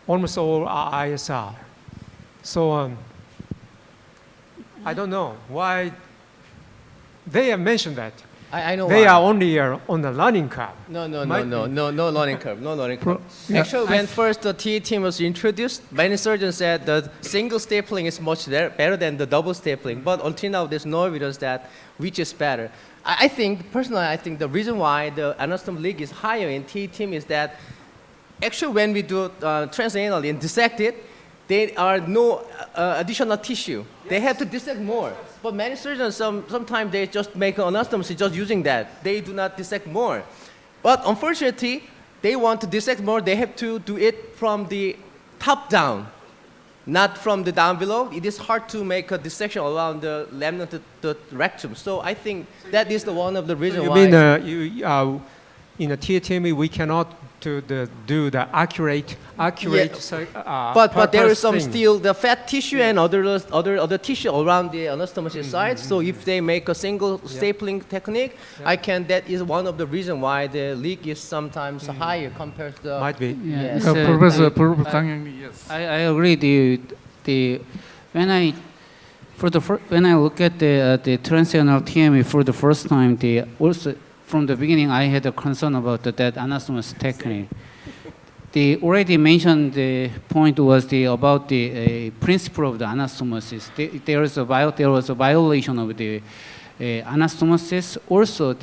Almost all are ISR. So I don't know why they have mentioned that. I know They why. are only on the learning curve. No Might learning curve, no learning curve. Yeah. Actually, when first the taTME was introduced, many surgeons said the single stapling is much better than the double stapling. But until now, there's no evidence that which is better. I think, personally, I think the reason why the anastomotic leak is higher in taTME is that actually when we do transanally and dissect it, there are no additional tissue. They have to dissect more. But many surgeons, sometimes they just make an anastomosis just using that. They do not dissect more. But unfortunately, they want to dissect more. They have to do it from the top down, not from the down below. It is hard to make a dissection around the lamina to the rectum. So I think that is one of the reasons You why. mean in a taTME we cannot do the accurate But there is some purpose thing. still the fat tissue and other tissue around the anastomosis side. So if they make a single stapling technique, that is one of the reasons why the leak is sometimes higher compared to the. Might be. Yes. Professor Kang Young Lee, yes. I agree. When I look at the transitional TME for the first time, also from the beginning I had a concern about that anastomosis technique. They already mentioned the point was about the principle of the anastomosis. There was a violation of the anastomosis. Also,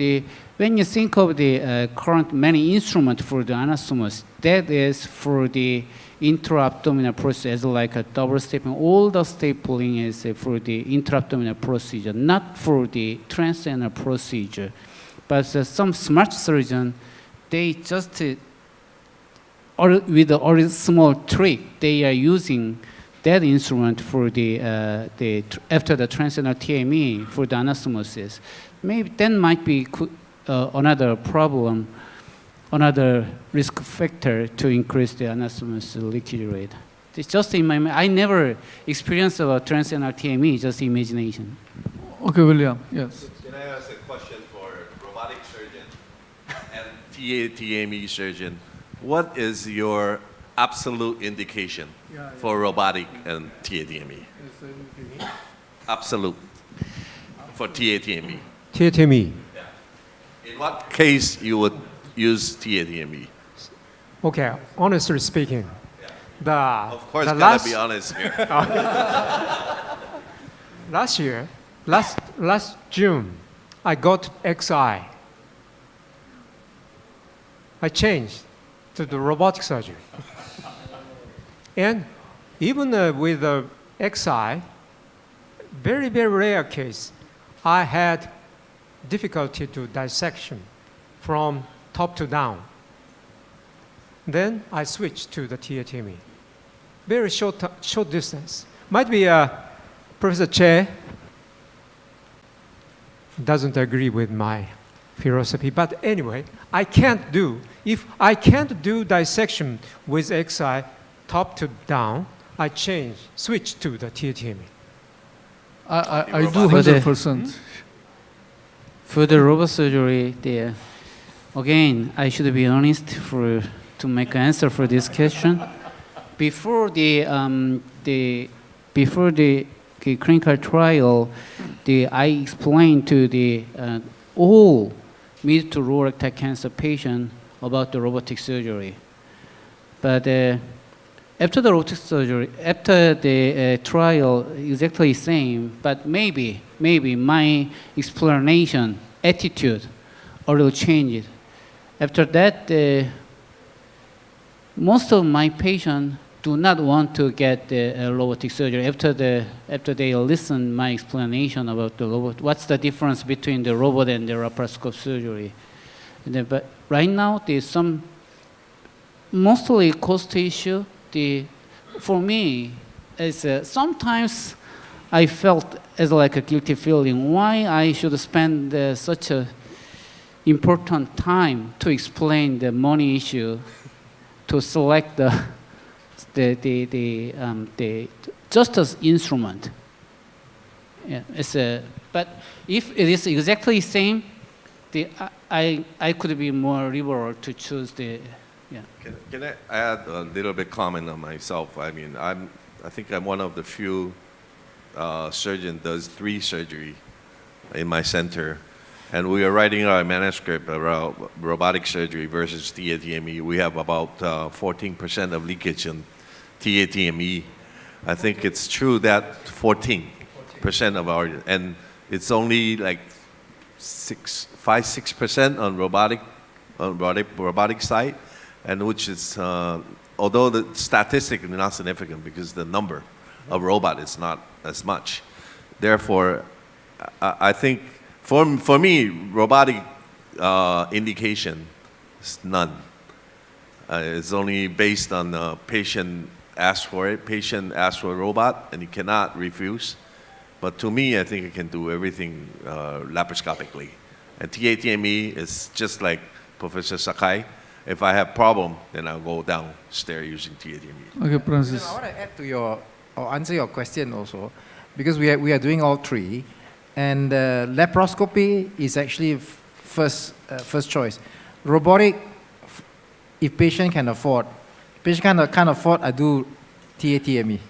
when you think of the current many instruments for the anastomosis, that is for the intra-abdominal procedure, like a double stapling. All the stapling is for the intra-abdominal procedure, not for the transanal procedure. But some smart surgeon, they just with a small trick, they are using that instrument for after the transanal TME for the anastomosis. Maybe that might be another problem, another risk factor to increase the anastomosis leakage rate. It's just in my mind. I never experienced a transanal TME, just imagination. Okay, William, yes. Can I ask a question for robotic surgeon and taTME surgeon? What is your absolute indication for robotic and taTME? Absolute for taTME. taTME. In In what case you would use taTME? Okay, honestly speaking, Of course, the gotta be honest here. last June, I got XI. I changed to the robotic surgery. And even with the XI, very, very rare case, I had difficulty to dissection from top to down. Then I switched to the taTME. Very short distance. Might be Professor Choi doesn't agree with my philosophy, but anyway, if I can't do dissection with XI top to down, I switch to the taTME. I do 100%. For the robot surgery, again, I should be honest to make an answer for this question. Before the clinical trial, I explained to the all mid to lower rectal cancer patient about the robotic surgery. But after the robotic surgery, after the trial, exactly same. But maybe my explanation, attitude, a little changed. After that, most of my patients do not want to get the robotic surgery after they listen my explanation about the robot. What's the difference between the robot and the laparoscope surgery? But right now, there's some mostly cost issue. For me, sometimes I felt as like a guilty feeling. Why I should spend such a important time to explain the money issue, to select the just as instrument. Yeah, but if it is exactly same, I could be more liberal to choose the. Yeah. Can I add a little bit comment on myself? I mean, I think I'm one of the few surgeon does 3 surgery in my center, and we are writing our manuscript around robotic surgery versus taTME. We have about 14% of leakage in taTME. I think it's true that 14% of our, and it's only like 5-6% on robotic side, and which is, although the statistic is not significant because the number of robot is not as much. Therefore, I think for me, robotic indication is none. It's only based on the patient asks for it. Patient asks for a robot, and you cannot refuse. But to me, I think it can do everything laparoscopically. And taTME is just like Professor Sakai. If I have problem, then I'll go downstairs using taTME. Okay, Francis. I want to add to or answer your question also, because we are doing all 3, and laparoscopy is actually first choice. Robotic, if patient can afford, can't afford, I do taTME.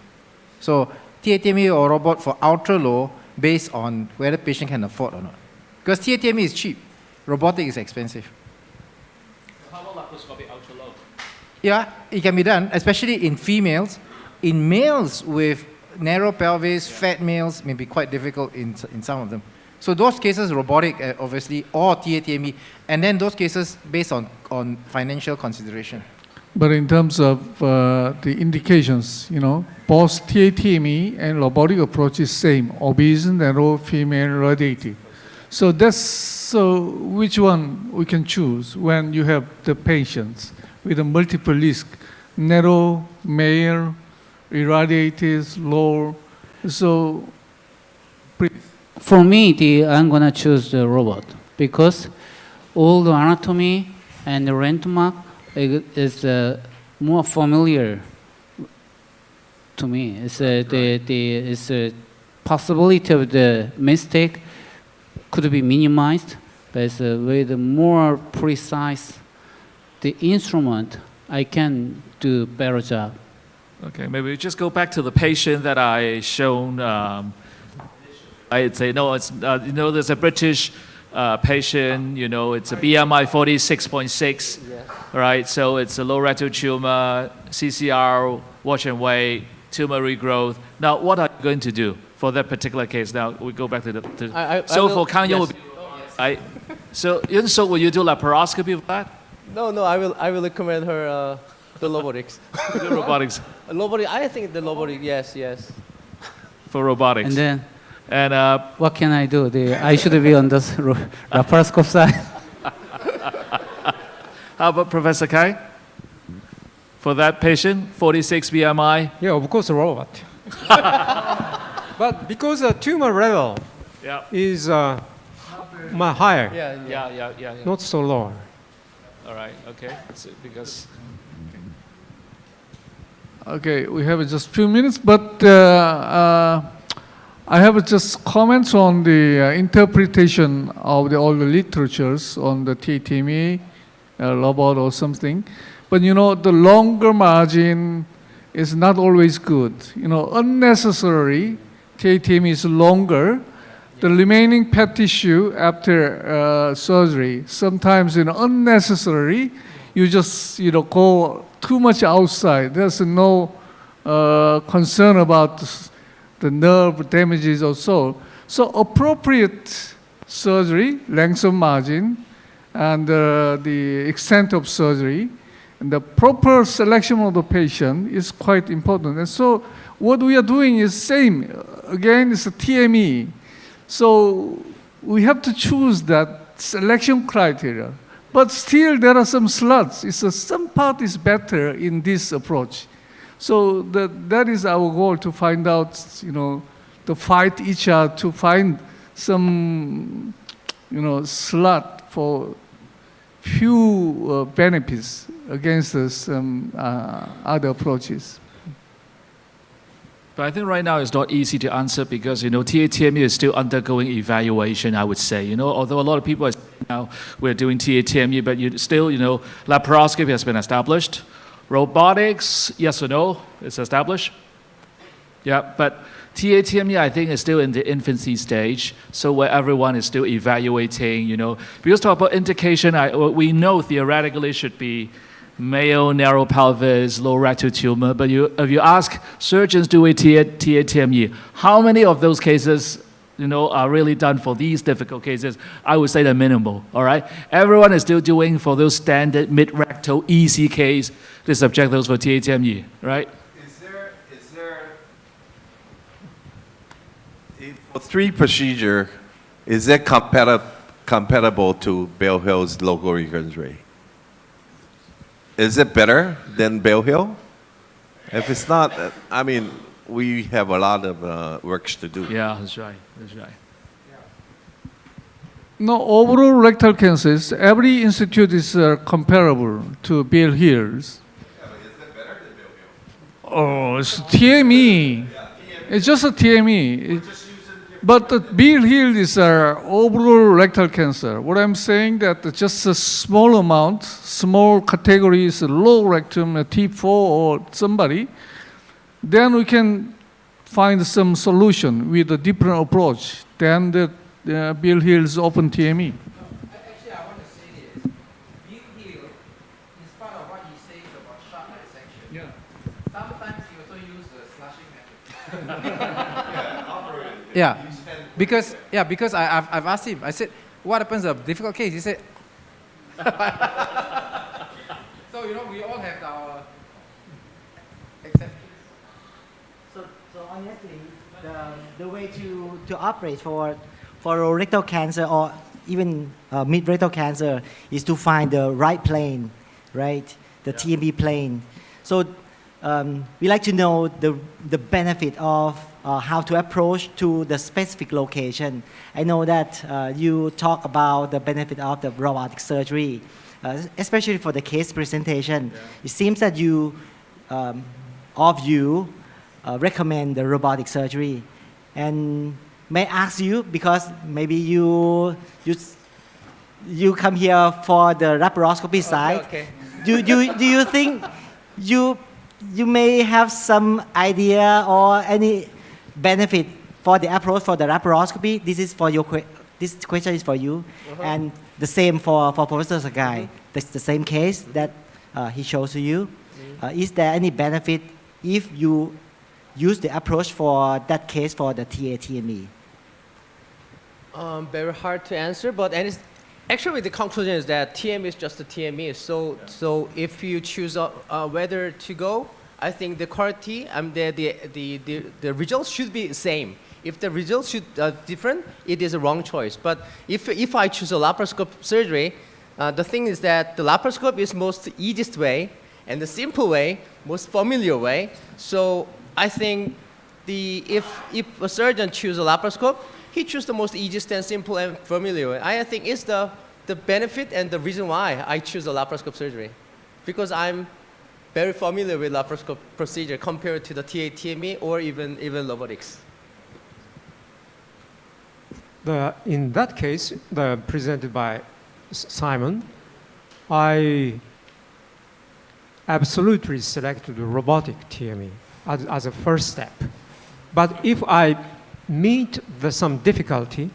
So taTME or robot for ultra low based on whether patient can afford or not. Because taTME is cheap, robotic is expensive. How about laparoscopy ultra low? Yeah, it can be done, especially in females. In males with narrow pelvis, fat males, may be quite difficult in some of them. So those cases, robotic, obviously, or taTME, and then those cases based on financial consideration. But in terms of the indications, both taTME and robotic approach is same, obese, narrow, female, radiated. So which one we can choose when you have the patients with a multiple risk, narrow, male, irradiated, low. So, for me, I'm gonna choose the robot because all the anatomy and the landmark is more familiar to me. It's the possibility of the mistake could be minimized, but it's with more precise the instrument, I can do better job. Okay, maybe we just go back to the patient that I shown. I'd say no. It's there's a British patient, it's a BMI 46.6, right? So it's a low rectal tumor, CCR, watch and wait, tumor regrowth. Now, what are you going to do for that particular case? Now, we go back to the... for Kang Young, so Yoonsuk, will you do laparoscopy for that? No, I will recommend her the robotics. The robotics. Robotic, I think the robotic, yes. For robotics. And then, what can I do? I should be on the laparoscope side. How about Professor Kai? For that patient, 46 BMI? Yeah, of course, a robot. But because the tumor level is much higher, Yeah. not so low. All right, okay. So because... Okay, we have just few minutes, but I have just comments on the interpretation of all the literatures on the taTME robot or something. But the longer margin is not always good. Unnecessary taTME is longer. The remaining fat tissue after surgery, sometimes unnecessary, you just go too much outside. There's no concern about the nerve damages or so. So appropriate surgery, length of margin, and the extent of surgery, and the proper selection of the patient is quite important. And so what we are doing is same. Again, it's a TME. So we have to choose that selection criteria. But still, there are some slots. Some part is better in this approach. So that is our goal, to find out, to fight each other, to find some, slot for few benefits against some other approaches. But I think right now it's not easy to answer because, taTME is still undergoing evaluation, I would say. Although a lot of people are saying now we're doing taTME, but still, laparoscopy has been established. Robotics, yes or no, it's established. Yeah, but taTME, I think, is still in the infancy stage, so where everyone is still evaluating, Because talk about indication, we know theoretically should be male, narrow pelvis, low rectal tumor, but if you ask surgeons doing taTME, how many of those cases are really done for these difficult cases? I would say they're minimal, all right? Everyone is still doing for those standard mid-rectal, easy case, they subject those for taTME, right? For 3 procedure, is that compatible to Bell Hill's local recurrence rate? Is it better than Bell Hill? If it's not, we have a lot of work to do. Yeah, that's right. No, overall rectal cancers, every institute is comparable to Bell Hill's. Yeah, but is it better than Bell Hill? Oh, it's TME. It's just a TME. But the Bell Hill is overall rectal cancer. What I'm saying that just a small amount, small category is low rectum, T4 or somebody, then we can find some solution with a different approach than the Bell Hill's open TME. Actually, I want to say this. Bell Hill, in spite of what he says about sharp dissection, sometimes he also uses the slushing method. Yeah. Because I've asked him. I said, "What happens in a difficult case?" He said, "So we all have our exceptions." So honestly, the way to operate for rectal cancer or even mid-rectal cancer is to find the right plane, right? The TME plane. So we like to know the benefit of how to approach to the specific location. I know that you talk about the benefit of the robotic surgery, especially for the case presentation. Yeah. It seems that you recommend the robotic surgery. And may I ask you, because maybe you come here for the laparoscopy side. Okay. Do you think you may have some idea or any benefit for the approach for the laparoscopy? This is for your this question is for you. And the same for Professor Sakai. That's the same case that he shows to you. Is there any benefit if you use the approach for that case for the taTME? Very hard to answer, but actually the conclusion is that TME is just a TME. So if you choose whether to go, I think the quality the results should be same. If the results should different, it is a wrong choice. But if I choose a laparoscope surgery, the thing is that the laparoscope is most easiest way and the simple way, most familiar way. So I think if a surgeon chooses a laparoscope, he chooses the most easiest and simple and familiar way. I think it's the benefit and the reason why I choose a laparoscope surgery, because I'm very familiar with laparoscope procedure compared to the taTME or even robotics. In that case, presented by Simon, I absolutely selected the robotic TME as a first step. But if I meet some difficulty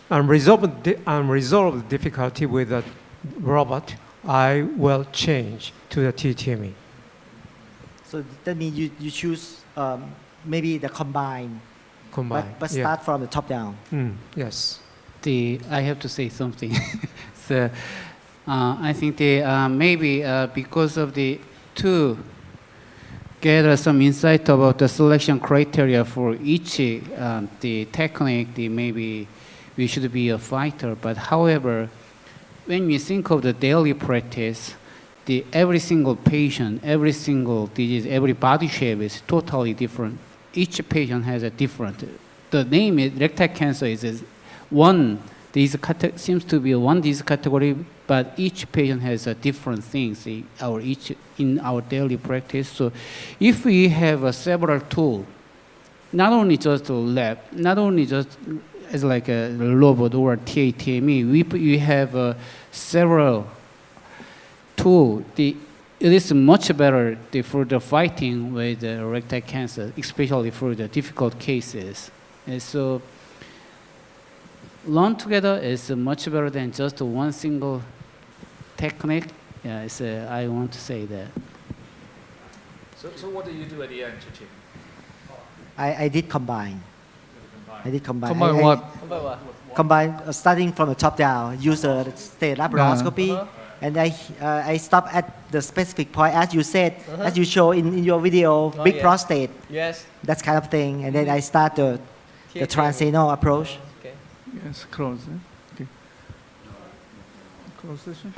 and resolve difficulty with the robot, I will change to the taTME. So that means you choose maybe the combine. But yeah. start from the top down. Yes. I have to say something. So, I think maybe because of to gather some insight about the selection criteria for each the technique, maybe we should be a fighter. But however, when we think of the daily practice, every single patient, every single disease, every body shape is totally different. Each patient has a different. The name is rectal cancer is one. Seems to be one disease category, but each patient has a different things in our daily practice. So, if we have several tools, not only just a lab, not only just as like a robot or taTME, we have several tools. It is much better for the fighting with rectal cancer, especially for the difficult cases. And so, learn together is much better than just one single technique. Yeah, I want to say that. So what do you do at the end, Chichi? I did combine. Combine what? Combine starting from the top down. Use the laparoscopy. And I stop at the specific point, as you said, as you show in your video, big prostate. Yes. That kind of thing. And then I start the transanal approach. Okay. Yes, close. Okay. Close session.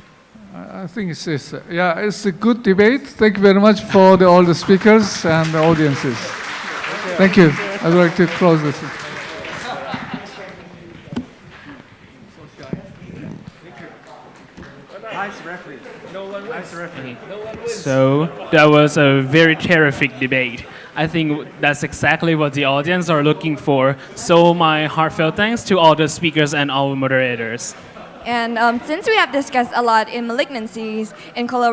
I think it's a good debate. Thank you very much for all the speakers and the audiences. Thank you. I'd like to close this. So that was a very terrific debate. I think that's exactly what the audience are looking for. So my heartfelt thanks to all the speakers and all moderators. And since we have discussed a lot in malignancies in colorectal